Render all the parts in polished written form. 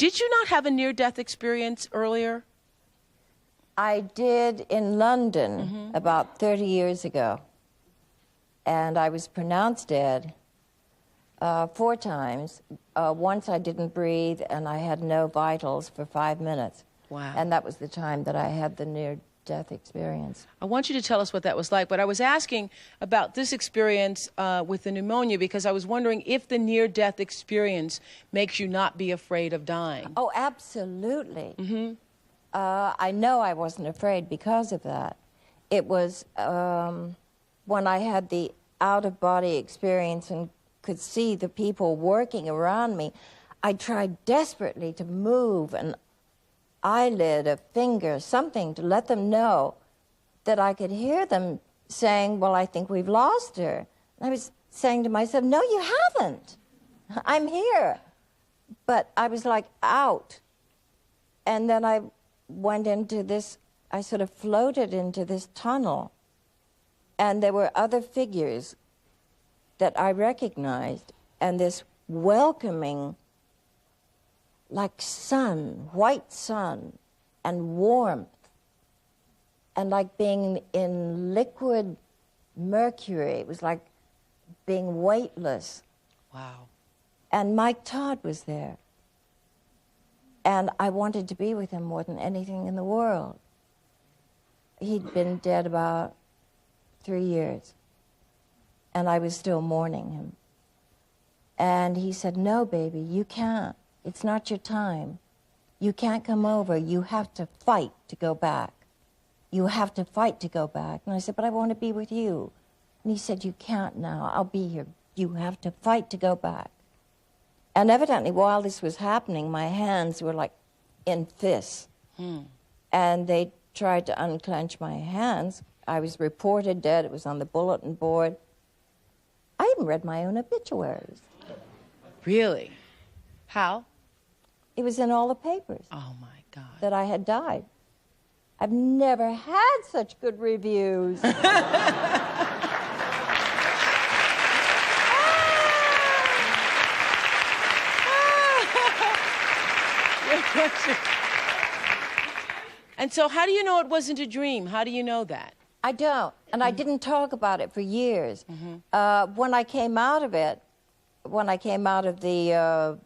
Did you not have a near-death experience earlier? I did in London about 30 years ago. And I was pronounced dead 4 times. Once I didn't breathe and I had no vitals for 5 minutes. Wow. And that was the time that I had the near-death experience. I want you to tell us what that was like, but I was asking about this experience with the pneumonia because I was wondering if the near-death experience makes you not be afraid of dying. Oh, absolutely. I know I wasn't afraid because of that. It was when I had the out-of-body experience and could see the people working around me, I tried desperately to move an eyelid, a finger, something to let them know that I could hear them saying, well, I think we've lost her. And I was saying to myself, no, you haven't. I'm here. But I was like out. And then I went into this, I sort of floated into this tunnel. And there were other figures that I recognized, and this welcoming, like sun, white sun, and warmth, and like being in liquid mercury. It was like being weightless. Wow. And Mike Todd was there. And I wanted to be with him more than anything in the world. He'd been dead about 3 years, and I was still mourning him. And he said, no, baby, you can't. It's not your time. You can't come over. You have to fight to go back. You have to fight to go back. And I said, but I want to be with you. And he said, you can't now. I'll be here. You have to fight to go back. And evidently, while this was happening, my hands were like in fists. And they tried to unclench my hands. I was reported dead. It was on the bulletin board. I even read my own obituaries. Really? How? It was in all the papers. Oh, my God. That I had died. I've never had such good reviews. And so how do you know it wasn't a dream? How do you know that? I don't. And I didn't talk about it for years. When I came out of it, when I came out of the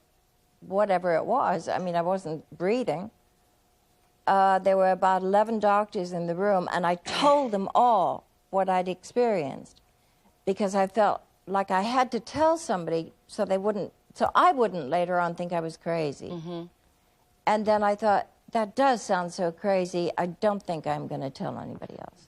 whatever it was, I mean, I wasn't breathing, there were about 11 doctors in the room, and I told them all what I'd experienced because I felt like I had to tell somebody so I wouldn't later on think I was crazy. And then I thought, that does sound so crazy, I don't think I'm going to tell anybody else.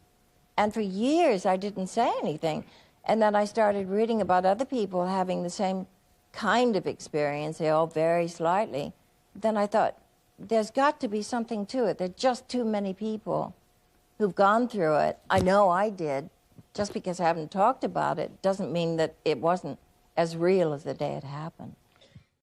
And for years, I didn't say anything. And then I started reading about other people having the same kind of experience. They all vary slightly. Then I thought, there's got to be something to it. There are just too many people who've gone through it. I know I did. Just because I haven't talked about it doesn't mean that it wasn't as real as the day it happened.